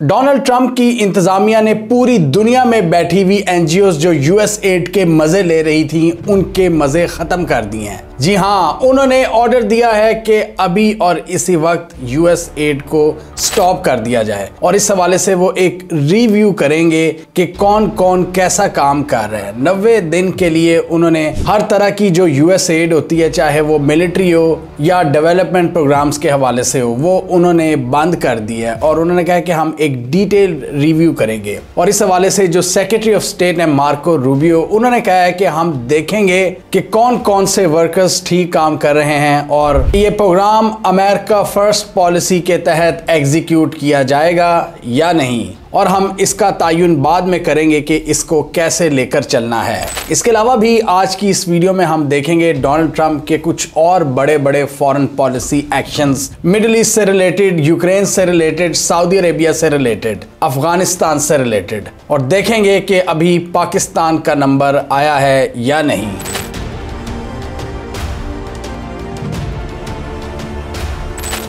Donald Trump की इंतजामिया ने पूरी दुनिया में बैठी हुई एनजीओज जो यूएस एड के मजे ले रही थी उनके मजे खत्म कर दिए हैं। जी हां, उन्होंने ऑर्डर दिया है कि अभी और इसी वक्त यूएस एड को स्टॉप कर दिया जाए और इस हवाले से वो एक रिव्यू करेंगे कि कौन कौन कैसा काम कर रहा है। 90 दिन के लिए उन्होंने हर तरह की जो यूएस एड होती है, चाहे वो मिलिट्री हो या डेवलपमेंट प्रोग्राम्स के हवाले से हो, वो उन्होंने बंद कर दी है और उन्होंने कहा कि हम एक डिटेल रिव्यू करेंगे। और इस हवाले से जो सेक्रेटरी ऑफ स्टेट है मार्को रूबियो, उन्होंने कहा है कि हम देखेंगे कि कौन कौन से वर्कर्स ठीक काम कर रहे हैं और ये प्रोग्राम अमेरिका फर्स्ट पॉलिसी के तहत एग्जीक्यूट किया जाएगा या नहीं, और हम इसका तायुन बाद में करेंगे कि इसको कैसे लेकर चलना है। इसके अलावा भी आज की इस वीडियो में हम देखेंगे डोनाल्ड ट्रंप के कुछ और बड़े बड़े foreign policy actions, middle east से रिलेटेड, यूक्रेन से रिलेटेड, सऊदी अरेबिया से रिलेटेड, अफगानिस्तान से रिलेटेड, और देखेंगे कि अभी पाकिस्तान का नंबर आया है या नहीं।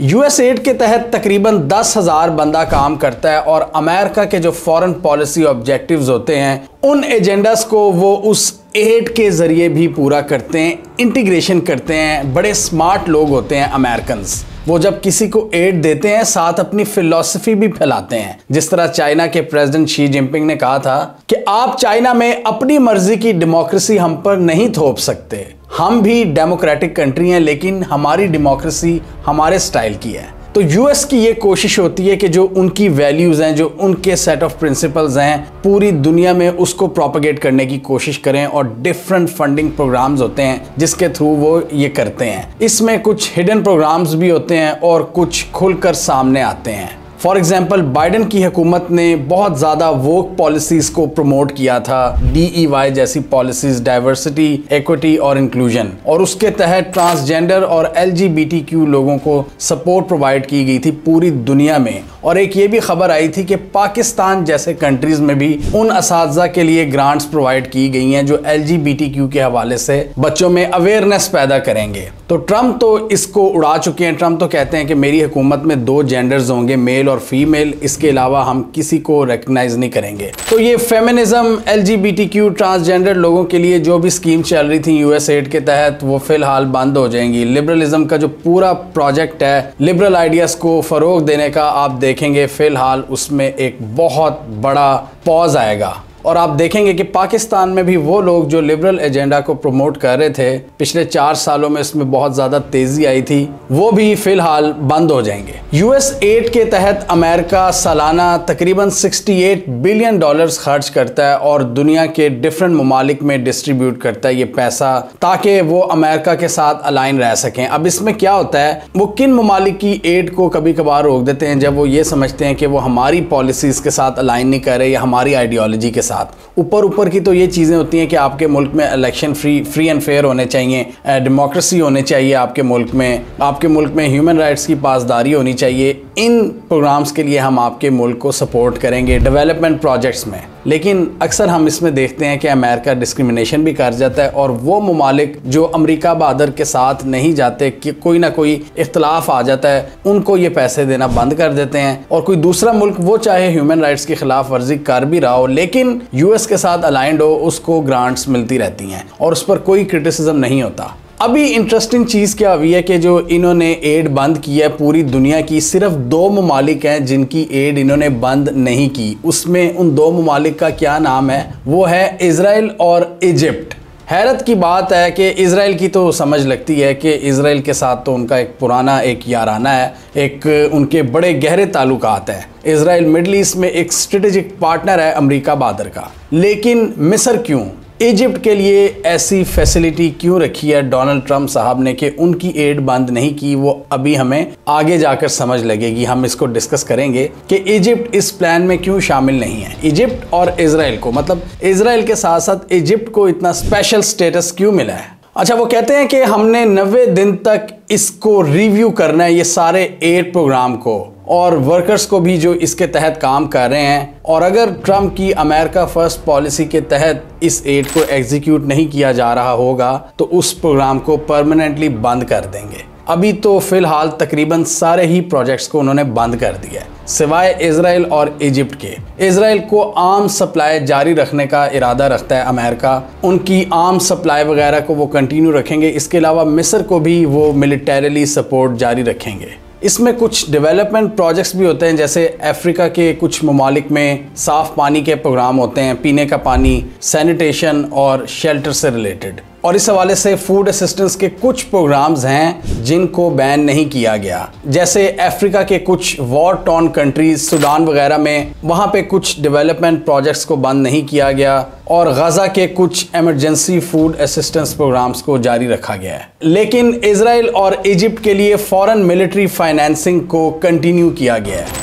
यूएस एड के तहत तकरीबन 10,000 बंदा काम करता है और अमेरिका के जो फॉरेन पॉलिसी ऑब्जेक्टिव्स होते हैं उन एजेंडास को वो उस एड के जरिए भी पूरा करते हैं, इंटीग्रेशन करते हैं। बड़े स्मार्ट लोग होते हैं अमेरिकन्स। वो जब किसी को एड देते हैं साथ अपनी फिलॉसफी भी फैलाते हैं। जिस तरह चाइना के प्रेसिडेंट शी जिनपिंग ने कहा था कि आप चाइना में अपनी मर्जी की डेमोक्रेसी हम पर नहीं थोप सकते। हम भी डेमोक्रेटिक कंट्री हैं लेकिन हमारी डेमोक्रेसी हमारे स्टाइल की है। तो यूएस की ये कोशिश होती है कि जो उनकी वैल्यूज हैं, जो उनके सेट ऑफ प्रिंसिपल्स हैं, पूरी दुनिया में उसको प्रोपेगेट करने की कोशिश करें और डिफरेंट फंडिंग प्रोग्राम्स होते हैं जिसके थ्रू वो ये करते हैं। इसमें कुछ हिडन प्रोग्राम्स भी होते हैं और कुछ खुलकर सामने आते हैं। फॉर एग्जाम्पल, बाइडेन की हुकूमत ने बहुत ज़्यादा वोक पॉलिसीज़ को प्रमोट किया था, DEI जैसी पॉलिसीज़, डाइवर्सिटी, इक्विटी और इंक्लूजन, और उसके तहत ट्रांसजेंडर और LGBTQ लोगों को सपोर्ट प्रोवाइड की गई थी पूरी दुनिया में। और एक ये भी खबर आई थी कि पाकिस्तान जैसे कंट्रीज़ में भी उन असातिज़ा के लिए ग्रांट्स प्रोवाइड की गई हैं जो LGBTQ के हवाले से बच्चों में अवेयरनेस पैदा करेंगे। तो ट्रंप तो इसको उड़ा चुके हैं। ट्रंप तो कहते हैं कि मेरी हुकूमत में 2 जेंडर्स होंगे, मेल और फीमेल, इसके अलावा हम किसी को रिकग्नाइज नहीं करेंगे। तो ये फेमिनिज्म, LGBTQ, ट्रांसजेंडर लोगों के लिए जो भी स्कीम चल रही थी यूएस एड के तहत, वो फिलहाल बंद हो जाएंगी। लिबरलिज्म का जो पूरा प्रोजेक्ट है, लिबरल आइडियाज को फरोग देने का, आप देखेंगे फिलहाल उसमें एक बहुत बड़ा पॉज आएगा। और आप देखेंगे कि पाकिस्तान में भी वो लोग जो लिबरल एजेंडा को प्रमोट कर रहे थे, पिछले 4 सालों में इसमें बहुत ज़्यादा तेज़ी आई थी, वो भी फिलहाल बंद हो जाएंगे। यूएस एड के तहत अमेरिका सालाना तकरीबन $68 बिलियन खर्च करता है और दुनिया के डिफरेंट ममालिक में डिस्ट्रीब्यूट करता है ये पैसा, ताकि वो अमेरिका के साथ अलाइन रह सकें। अब इसमें क्या होता है, वो किन ममालिक की एड को कभी कभार रोक देते हैं जब वो ये समझते हैं कि वो हमारी पॉलिसीज़ के साथ अलाइन नहीं कर रहे या हमारी आइडियोलॉजी के साथ। ऊपर की तो ये चीज़ें होती हैं कि आपके मुल्क में इलेक्शन फ्री एंड फेयर होने चाहिए, डेमोक्रेसी होने चाहिए आपके मुल्क में ह्यूमन राइट्स की पासदारी होनी चाहिए। इन प्रोग्राम्स के लिए हम आपके मुल्क को सपोर्ट करेंगे डेवलपमेंट प्रोजेक्ट्स में। लेकिन अक्सर हम इसमें देखते हैं कि अमेरिका डिस्क्रिमिनेशन भी कर जाता है और वो ममालिक जो अमेरिका बहादुर के साथ नहीं जाते, कि कोई ना कोई इख्तलाफ आ जाता है, उनको ये पैसे देना बंद कर देते हैं। और कोई दूसरा मुल्क वो चाहे ह्यूमन राइट्स की खिलाफ वर्जी कर भी रहा हो लेकिन यूएस के साथ अलाइंड हो, उसको ग्रांट्स मिलती रहती हैं और उस पर कोई क्रिटिसिज्म नहीं होता। अभी इंटरेस्टिंग चीज़ क्या हुई है कि जो इन्होंने एड बंद की है पूरी दुनिया की, सिर्फ 2 ममालिक हैं जिनकी एड इन्होंने बंद नहीं की। उसमें उन 2 ममालिक का क्या नाम है, वो है इजराइल और इजिप्ट। हैरत की बात है कि इजराइल की तो समझ लगती है कि इजराइल के साथ तो उनका एक पुराना एक याराना है, एक उनके बड़े गहरे ताल्लुकात हैं। इजराइल मिडल ईस्ट में एक स्ट्रेटेजिक पार्टनर है अमेरिका बहादुर का। लेकिन मिस्र क्यों, इजिप्ट के लिए ऐसी फैसिलिटी क्यों रखी है डोनाल्ड ट्रंप साहब ने कि उनकी एड बंद नहीं की, वो अभी हमें आगे जाकर समझ लगेगी। हम इसको डिस्कस करेंगे कि इजिप्ट इस प्लान में क्यों शामिल नहीं है। इजिप्ट और इजराइल को, मतलब इजराइल के साथ साथ इजिप्ट को इतना स्पेशल स्टेटस क्यों मिला है। अच्छा, वो कहते हैं कि हमने 90 दिन तक इसको रिव्यू करना है, ये सारे एड प्रोग्राम को, और वर्कर्स को भी जो इसके तहत काम कर रहे हैं। और अगर ट्रंप की अमेरिका फर्स्ट पॉलिसी के तहत इस एड को एग्जीक्यूट नहीं किया जा रहा होगा तो उस प्रोग्राम को परमानेंटली बंद कर देंगे। अभी तो फिलहाल तकरीबन सारे ही प्रोजेक्ट्स को उन्होंने बंद कर दिया है। सिवाय इजराइल और इजिप्ट के। इजराइल को आर्म सप्लाई जारी रखने का इरादा रखता है अमेरिका, उनकी आर्म सप्लाई वगैरह को वो कंटिन्यू रखेंगे। इसके अलावा मिस्र को भी वो मिलिटरीली सपोर्ट जारी रखेंगे। इसमें कुछ डेवलपमेंट प्रोजेक्ट्स भी होते हैं, जैसे अफ्रीका के कुछ ममालिक में साफ़ पानी के प्रोग्राम होते हैं, पीने का पानी, सैनिटेशन और शेल्टर से रिलेटेड। और इस हवाले से फूड असिस्टेंस के कुछ प्रोग्राम्स हैं जिनको बैन नहीं किया गया, जैसे अफ्रीका के कुछ वॉर टॉर्न कंट्रीज सूडान वगैरह में, वहाँ पे कुछ डेवलपमेंट प्रोजेक्ट्स को बंद नहीं किया गया और गजा के कुछ इमरजेंसी फूड असिस्टेंस प्रोग्राम्स को जारी रखा गया है। लेकिन इजराइल और इजिप्ट के लिए फॉरेन मिलिट्री फाइनेंसिंग को कंटिन्यू किया गया है।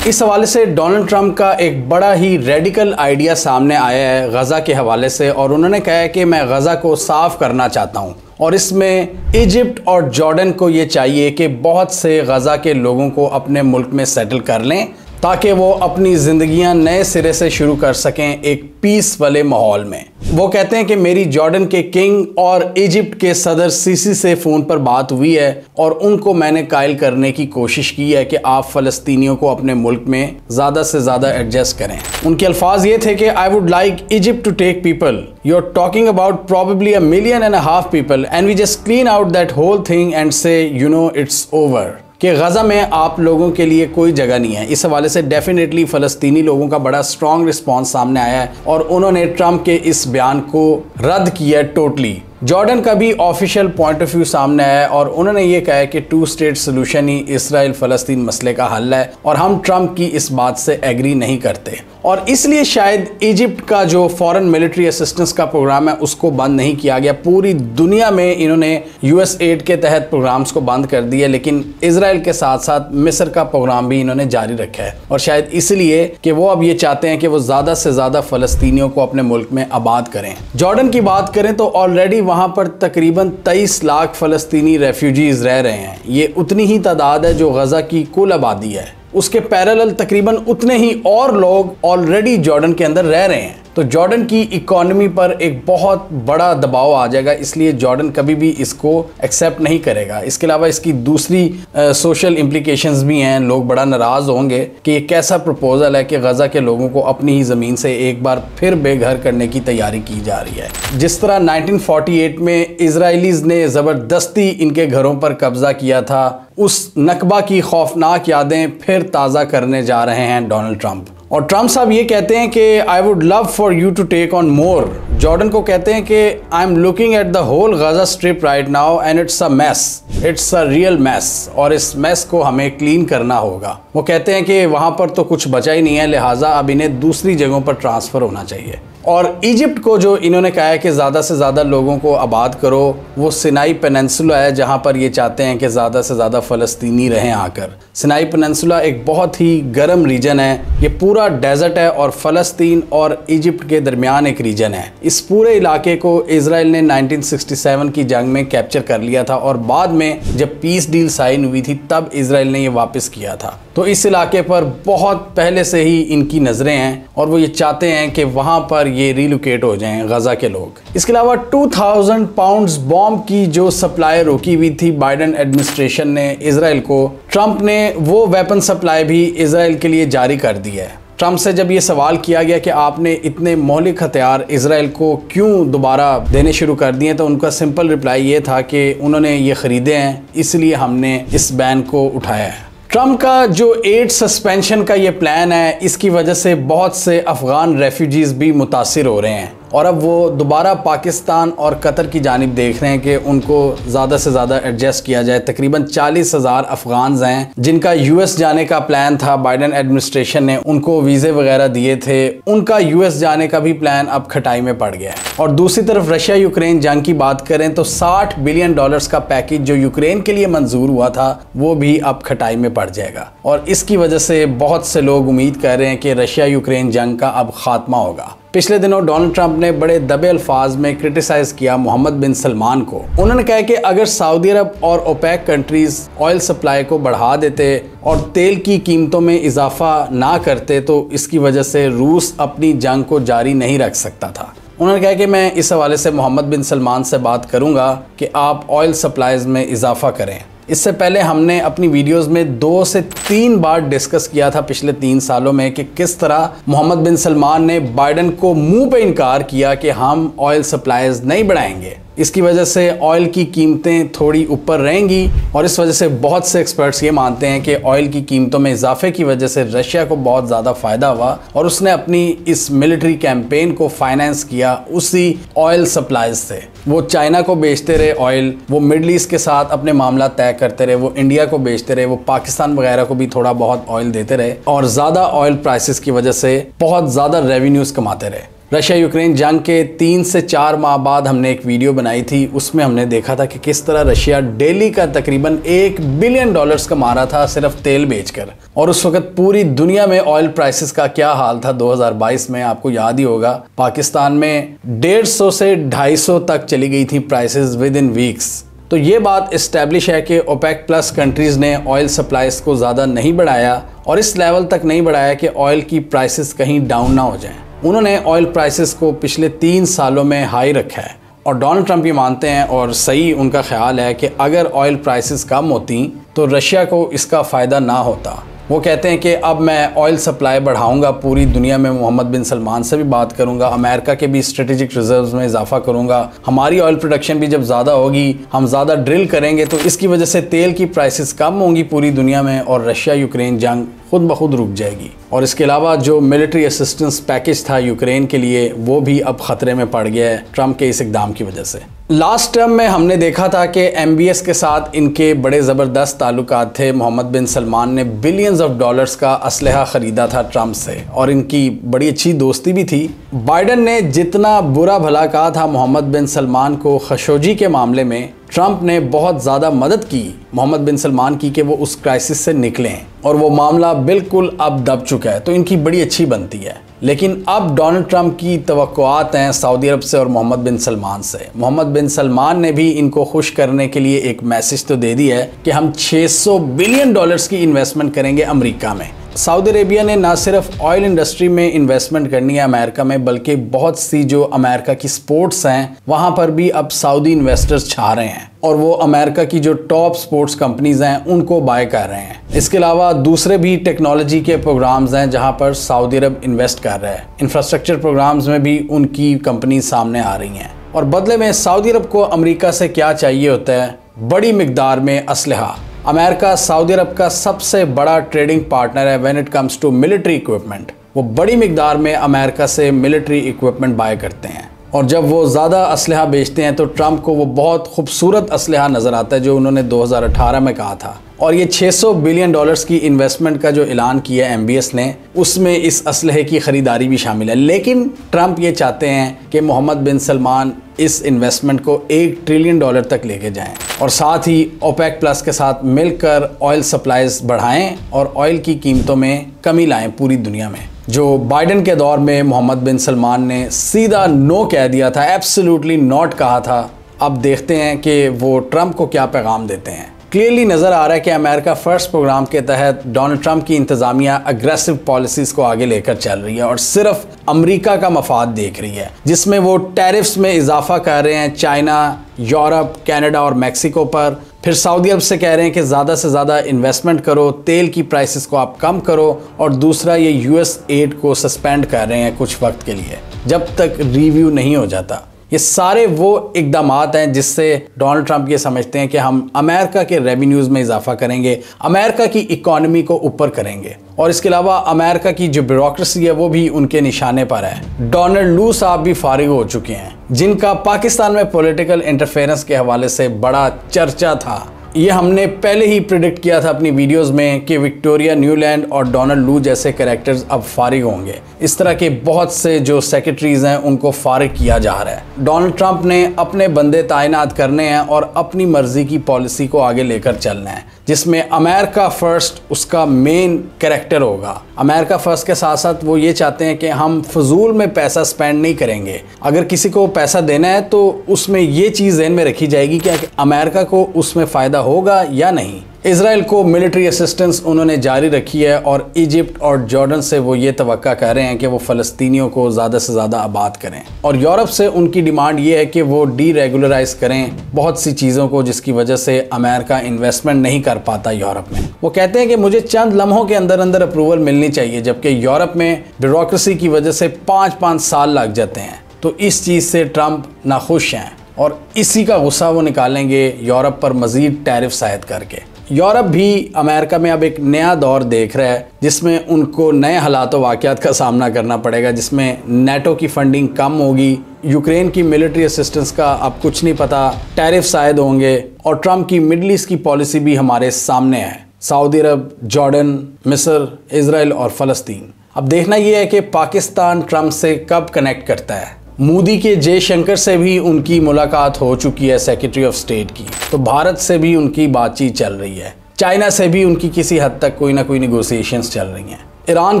इस हवाले से डोनाल्ड ट्रंप का एक बड़ा ही रेडिकल आइडिया सामने आया है गजा के हवाले से, और उन्होंने कहा है कि मैं गजा को साफ करना चाहता हूं, और इसमें इजिप्ट और जॉर्डन को ये चाहिए कि बहुत से गजा के लोगों को अपने मुल्क में सेटल कर लें ताकि वो अपनी ज़िंदगियां नए सिरे से शुरू कर सकें एक पीस वाले माहौल में। वो कहते हैं कि मेरी जॉर्डन के किंग और इजिप्ट के सदर सीसी से फ़ोन पर बात हुई है और उनको मैंने कायल करने की कोशिश की है कि आप फ़लस्तीनियों को अपने मुल्क में ज़्यादा से ज़्यादा एडजस्ट करें। उनके अल्फाज ये थे कि I would like Egypt to take people, you are talking about probably 1.5 million people and we just clean out that whole thing and say you know it's over, कि गजा में आप लोगों के लिए कोई जगह नहीं है। इस हवाले से डेफिनेटली फ़लस्तीनी लोगों का बड़ा स्ट्रॉन्ग रिस्पांस सामने आया है और उन्होंने ट्रंप के इस बयान को रद्द किया टोटली। जॉर्डन का भी ऑफिशियल पॉइंट ऑफ व्यू सामने आया है और उन्होंने ये कहा है कि 2 स्टेट सोल्यूशन ही इसराइल फ़लस्तीन मसले का हल है और हम ट्रंप की इस बात से एग्री नहीं करते, और इसलिए शायद इजिप्ट का जो फॉरेन मिलिट्री असिस्टेंस का प्रोग्राम है उसको बंद नहीं किया गया। पूरी दुनिया में इन्होंने यूएस एड के तहत प्रोग्राम्स को बंद कर दिया, लेकिन इसराइल के साथ साथ मिस्र का प्रोग्राम भी इन्होंने जारी रखा है, और शायद इसलिए कि वो अब ये चाहते हैं कि वो ज़्यादा से ज़्यादा फ़लस्तीनियों को अपने मुल्क में आबाद करें। जॉर्डन की बात करें तो ऑलरेडी वहाँ पर तकरीबन 23 लाख फ़लस्तीनी रेफ्यूजीज़ रह रहे हैं। ये उतनी ही तादाद है जो गजा की कुल आबादी है, उसके पैरेलल तकरीबन उतने ही और लोग ऑलरेडी जॉर्डन के अंदर रह रहे हैं। तो जॉर्डन की इकोनॉमी पर एक बहुत बड़ा दबाव आ जाएगा, इसलिए जॉर्डन कभी भी इसको एक्सेप्ट नहीं करेगा। इसके अलावा इसकी दूसरी सोशल इम्प्लीकेशंस भी हैं। लोग बड़ा नाराज़ होंगे कि ये कैसा प्रपोजल है कि गजा के लोगों को अपनी ही ज़मीन से एक बार फिर बेघर करने की तैयारी की जा रही है। जिस तरह 1948 में इजराइलीज़ ने ज़बरदस्ती इनके घरों पर कब्ज़ा किया था, उस नकबा की खौफनाक यादें फिर ताज़ा करने जा रहे हैं डोनाल्ड ट्रंप। और ट्रंप साहब ये कहते हैं कि I would love for you to take on more. Jordan को कहते हैं कि I am looking at the whole Gaza strip right now and it's a mess, it's a real mess, और इस मेस को हमें क्लीन करना होगा। वो कहते हैं कि वहाँ पर तो कुछ बचा ही नहीं है, लिहाजा अब इन्हें दूसरी जगहों पर ट्रांसफ़र होना चाहिए। और इजिप्ट को जो इन्होंने कहा है कि ज़्यादा से ज़्यादा लोगों को आबाद करो, वो सिनाई पेनिनसुला है जहाँ पर ये चाहते हैं कि ज़्यादा से ज़्यादा फ़लस्तीनी रहें आकर। सिनाई पेनिनसुला एक बहुत ही गर्म रीजन है, ये पूरा डेजर्ट है और फ़लस्तीन और इजिप्ट के दरमियान एक रीजन है। इस पूरे इलाके को इसराइल ने 1967 की जंग में कैप्चर कर लिया था और बाद में जब पीस डील साइन हुई थी तब इसराइल ने ये वापस किया था। तो इस इलाके पर बहुत पहले से ही इनकी नज़रें हैं और वो ये चाहते हैं कि वहाँ पर ये रिलोकेट हो जाएं गजा के लोग। इसके अलावा 2000 पाउंड्स बॉम्ब की जो सप्लाई रोकी हुई थी बाइडेन एडमिनिस्ट्रेशन ने इसराइल को, ट्रंप ने वो वेपन सप्लाई भी इसराइल के लिए जारी कर दी है। ट्रंप से जब ये सवाल किया गया कि आपने इतने मौलिक हथियार इसराइल को क्यों दोबारा देने शुरू कर दिए, तो उनका सिंपल रिप्लाई ये था कि उन्होंने ये ख़रीदे हैं इसलिए हमने इस बैन को उठाया है। ट्रंप का जो एड सस्पेंशन का ये प्लान है, इसकी वजह से बहुत से अफ़गान रेफ्यूजीज़ भी मुतासिर हो रहे हैं और अब वो दोबारा पाकिस्तान और कतर की जानिब देख रहे हैं कि उनको ज़्यादा से ज़्यादा एडजस्ट किया जाए। तकरीबन 40,000 अफ़गान्स हैं जिनका यूएस जाने का प्लान था, बाइडेन एडमिनिस्ट्रेशन ने उनको वीज़े वगैरह दिए थे, उनका यूएस जाने का भी प्लान अब खटाई में पड़ गया है। और दूसरी तरफ रशिया यूक्रेन जंग की बात करें तो $60 बिलियन का पैकेज जो यूक्रेन के लिए मंजूर हुआ था वो भी अब खटाई में पड़ जाएगा और इसकी वजह से बहुत से लोग उम्मीद कर रहे हैं कि रशिया यूक्रेन जंग का अब खात्मा होगा। पिछले दिनों डोनाल्ड ट्रंप ने बड़े दबे अल्फाज में क्रिटिसाइज किया मोहम्मद बिन सलमान को। उन्होंने कहा कि अगर सऊदी अरब और ओपेक कंट्रीज ऑयल सप्लाई को बढ़ा देते और तेल की कीमतों में इजाफा ना करते तो इसकी वजह से रूस अपनी जंग को जारी नहीं रख सकता था। उन्होंने कहा कि मैं इस हवाले से मोहम्मद बिन सलमान से बात करूंगा कि आप ऑयल सप्लाईज में इजाफा करें। इससे पहले हमने अपनी वीडियोस में 2 से 3 बार डिस्कस किया था पिछले 3 सालों में कि किस तरह मोहम्मद बिन सलमान ने बाइडन को मुंह पे इनकार किया कि हम ऑयल सप्लाईज नहीं बढ़ाएंगे। इसकी वजह से ऑयल की कीमतें थोड़ी ऊपर रहेंगी और इस वजह से बहुत से एक्सपर्ट्स ये मानते हैं कि ऑयल की कीमतों में इजाफे की वजह से रशिया को बहुत ज़्यादा फ़ायदा हुआ और उसने अपनी इस मिलिट्री कैंपेन को फाइनेंस किया उसी ऑयल सप्लाईज से। वो चाइना को बेचते रहे ऑयल, वो मिडल ईस्ट के साथ अपने मामला तय करते रहे, वो इंडिया को बेचते रहे, वो पाकिस्तान वगैरह को भी थोड़ा बहुत ऑयल देते रहे और ज़्यादा ऑयल प्राइसेस की वजह से बहुत ज़्यादा रेवेन्यूज़ कमाते रहे। रशिया यूक्रेन जंग के 3 से 4 माह बाद हमने एक वीडियो बनाई थी, उसमें हमने देखा था कि किस तरह रशिया डेली का तकरीबन $1 बिलियन कमा रहा था सिर्फ तेल बेचकर। और उस वक्त पूरी दुनिया में ऑयल प्राइसेस का क्या हाल था 2022 में, आपको याद ही होगा। पाकिस्तान में 150 से 250 तक चली गई थी प्राइसेस विद इन वीक्स। तो ये बात इस्टेब्लिश है कि ओपेक प्लस कंट्रीज़ ने ऑयल सप्लाईज को ज़्यादा नहीं बढ़ाया और इस लेवल तक नहीं बढ़ाया कि ऑयल की प्राइसेस कहीं डाउन ना हो जाएं। उन्होंने ऑयल प्राइसेस को पिछले 3 सालों में हाई रखा है और डोनाल्ड ट्रंप ये मानते हैं और सही उनका ख्याल है कि अगर ऑयल प्राइसेस कम होती तो रशिया को इसका फ़ायदा ना होता। वो कहते हैं कि अब मैं ऑयल सप्लाई बढ़ाऊंगा पूरी दुनिया में, मोहम्मद बिन सलमान से भी बात करूंगा, अमेरिका के भी स्ट्रेटेजिक रिजर्व्स में इजाफा करूंगा, हमारी ऑयल प्रोडक्शन भी जब ज़्यादा होगी, हम ज़्यादा ड्रिल करेंगे तो इसकी वजह से तेल की प्राइसेस कम होंगी पूरी दुनिया में और रशिया यूक्रेन जंग खुद ब खुद रुक जाएगी। और इसके अलावा जो मिलिट्री असिस्टेंस पैकेज था यूक्रेन के लिए वो भी अब ख़तरे में पड़ गया है ट्रंप के इस इकदाम की वजह से। लास्ट टर्म में हमने देखा था कि MBS के साथ इनके बड़े ज़बरदस्त ताल्लुकात थे। मोहम्मद बिन सलमान ने बिलियंस ऑफ डॉलर्स का असलहा ख़रीदा था ट्रंप से और इनकी बड़ी अच्छी दोस्ती भी थी। बाइडन ने जितना बुरा भला कहा था मोहम्मद बिन सलमान को खशोजी के मामले में, ट्रंप ने बहुत ज़्यादा मदद की मोहम्मद बिन सलमान की कि वो उस क्राइसिस से निकलें और वो मामला बिल्कुल अब दब चुका है, तो इनकी बड़ी अच्छी बनती है। लेकिन अब डोनाल्ड ट्रंप की तवक्कुआत हैं सऊदी अरब से और मोहम्मद बिन सलमान से। मोहम्मद बिन सलमान ने भी इनको खुश करने के लिए एक मैसेज तो दे दिया है कि हम $600 बिलियन की इन्वेस्टमेंट करेंगे अमेरिका में। सऊदी अरेबिया ने ना सिर्फ ऑयल इंडस्ट्री में इन्वेस्टमेंट करनी है अमेरिका में, बल्कि बहुत सी जो अमेरिका की स्पोर्ट्स हैं वहाँ पर भी अब सऊदी इन्वेस्टर्स छा रहे हैं और वो अमेरिका की जो टॉप स्पोर्ट्स कंपनीज हैं उनको बाय कर रहे हैं। इसके अलावा दूसरे भी टेक्नोलॉजी के प्रोग्राम्स हैं जहाँ पर सऊदी अरब इन्वेस्ट कर रहा है। इंफ्रास्ट्रक्चर प्रोग्राम्स में भी उनकी कंपनी सामने आ रही हैं और बदले में सऊदी अरब को अमेरिका से क्या चाहिए होता है? बड़ी मिकदार में असलहा। अमेरिका सऊदी अरब का सबसे बड़ा ट्रेडिंग पार्टनर है when it comes to military equipment. वो बड़ी मिकदार में अमेरिका से मिलिट्री इक्विपमेंट बाय करते हैं और जब वो ज़्यादा असलहा बेचते हैं तो ट्रंप को वो बहुत खूबसूरत असलहा नज़र आता है जो उन्होंने 2018 में कहा था। और ये $600 बिलियन की इन्वेस्टमेंट का जो ऐलान किया MBS ने, उसमें इस असलहे की ख़रीदारी भी शामिल है। लेकिन ट्रंप ये चाहते हैं कि मोहम्मद बिन सलमान इस इन्वेस्टमेंट को $1 ट्रिलियन तक लेके जाएं और साथ ही ओपेक प्लस के साथ मिलकर ऑयल सप्लाईज बढ़ाएं और ऑयल की कीमतों में कमी लाएं पूरी दुनिया में। जो बाइडन के दौर में मोहम्मद बिन सलमान ने सीधा नो कह दिया था, एब्सोल्युटली नॉट कहा था। अब देखते हैं कि वो ट्रंप को क्या पैगाम देते हैं। क्लियरली नज़र आ रहा है कि अमेरिका फर्स्ट प्रोग्राम के तहत डोनाल्ड ट्रंप की इंतज़ामिया अग्रेसिव पॉलिसीज़ को आगे लेकर चल रही है और सिर्फ अमेरिका का मफाद देख रही है, जिसमें वो टैरिफ्स में इजाफा कर रहे हैं चाइना, यूरोप, कनाडा और मैक्सिको पर। फिर सऊदी अरब से कह रहे हैं कि ज़्यादा से ज़्यादा इन्वेस्टमेंट करो, तेल की प्राइसेस को आप कम करो। और दूसरा ये US एड को सस्पेंड कर रहे हैं कुछ वक्त के लिए जब तक रिव्यू नहीं हो जाता। ये सारे वो इकदामात हैं जिससे डोनाल्ड ट्रंप ये समझते हैं कि हम अमेरिका के रेवेन्यूज़ में इजाफा करेंगे, अमेरिका की इकॉनमी को ऊपर करेंगे। और इसके अलावा अमेरिका की जो ब्यूरोक्रेसी है वो भी उनके निशाने पर है। डोनाल्ड लू साहब भी फारिग हो चुके हैं, जिनका पाकिस्तान में पॉलिटिकल इंटरफेरेंस के हवाले से बड़ा चर्चा था। ये हमने पहले ही प्रिडिक्ट किया था अपनी वीडियोस में कि विक्टोरिया न्यूलैंड और डोनाल्ड लू जैसे कैरेक्टर्स अब फारिग होंगे। इस तरह के बहुत से जो सेक्रेटरीज हैं उनको फारिग किया जा रहा है। डोनाल्ड ट्रंप ने अपने बंदे तैनात करने हैं और अपनी मर्जी की पॉलिसी को आगे लेकर चलना है, जिसमें अमेरिका फर्स्ट उसका मेन कैरेक्टर होगा। अमेरिका फर्स्ट के साथ साथ वो ये चाहते हैं कि हम फजूल में पैसा स्पेंड नहीं करेंगे। अगर किसी को पैसा देना है तो उसमें ये चीज़ ज़हन में रखी जाएगी कि अमेरिका को उसमें फ़ायदा होगा या नहीं। इजराइल को मिलिट्री असिस्टेंस उन्होंने जारी रखी है और इजिप्ट और जॉर्डन से वो ये तवक्का कर रहे हैं कि वो फ़लस्तीनियों को ज़्यादा से ज़्यादा आबाद करें, और यूरोप से उनकी डिमांड ये है कि वो डीरेगुलराइज करें बहुत सी चीज़ों को जिसकी वजह से अमेरिका इन्वेस्टमेंट नहीं कर पाता यूरोप में। वो कहते हैं कि मुझे चंद लम्हों के अंदर अंदर अप्रूवल मिलनी चाहिए, जबकि यूरोप में ब्यूरोक्रेसी की वजह से 5-5 साल लग जाते हैं। तो इस चीज़ से ट्रंप नाखुश हैं और इसी का गुस्सा वो निकालेंगे यूरोप पर मज़ीद टैरिफ आयद करके। यूरोप भी अमेरिका में अब एक नया दौर देख रहा है जिसमें उनको नए हालात व वाक़यात का सामना करना पड़ेगा, जिसमें नेटो की फंडिंग कम होगी, यूक्रेन की मिलिट्री असिस्टेंस का अब कुछ नहीं पता, टैरिफ आयद होंगे, और ट्रंप की मिडल ईस्ट की पॉलिसी भी हमारे सामने है। सऊदी अरब, जॉर्डन, मिस्र, इजराइल और फ़लस्तीन। अब देखना यह है कि पाकिस्तान ट्रंप से कब कनेक्ट करता है। मोदी के जयशंकर से भी उनकी मुलाकात हो चुकी है, सेक्रेटरी ऑफ स्टेट की, तो भारत से भी उनकी बातचीत चल रही है, चाइना से भी उनकी किसी हद तक कोई ना कोई निगोसिएशंस चल रही हैं। ईरान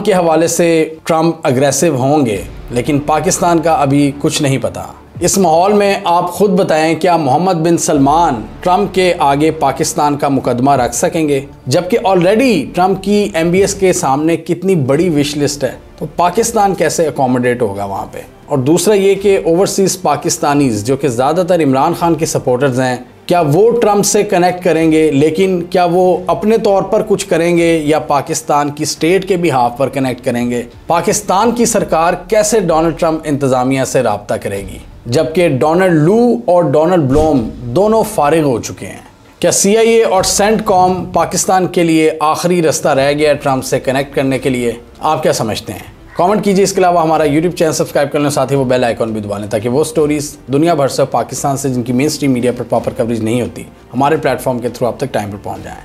के हवाले से ट्रंप अग्रेसिव होंगे, लेकिन पाकिस्तान का अभी कुछ नहीं पता। इस माहौल में आप खुद बताएं, क्या मोहम्मद बिन सलमान ट्रंप के आगे पाकिस्तान का मुकदमा रख सकेंगे, जबकि ऑलरेडी ट्रंप की MBS के सामने कितनी बड़ी विश लिस्ट है, तो पाकिस्तान कैसे अकोमोडेट होगा वहाँ पे। और दूसरा ये कि ओवरसीज़ पाकिस्तानीज़ जो कि ज़्यादातर इमरान खान के सपोर्टर्स हैं, क्या वो ट्रंप से कनेक्ट करेंगे, लेकिन क्या वो अपने तौर पर कुछ करेंगे या पाकिस्तान की स्टेट के बिहाफ पर कनेक्ट करेंगे। पाकिस्तान की सरकार कैसे डोनाल्ड ट्रंप इंतज़ामिया से रब्ता करेगी, जबकि डोनाल्ड लू और डोनाल्ड ब्लोम दोनों फारिग हो चुके हैं। क्या CIA और सेंटकॉम पाकिस्तान के लिए आखिरी रास्ता रह गया ट्रंप से कनेक्ट करने के लिए? आप क्या समझते हैं? कमेंट कीजिए। इसके अलावा हमारा YouTube चैनल सब्सक्राइब कर लें, साथ ही वो बेल आइकॉन भी दबा लें, ताकि वो स्टोरीज दुनिया भर से पाकिस्तान से जिनकी मेन स्ट्रीम मीडिया पर प्रॉपर कवरेज नहीं होती, हमारे प्लेटफॉर्म के थ्रू आप तक टाइम पर पहुंच जाएं।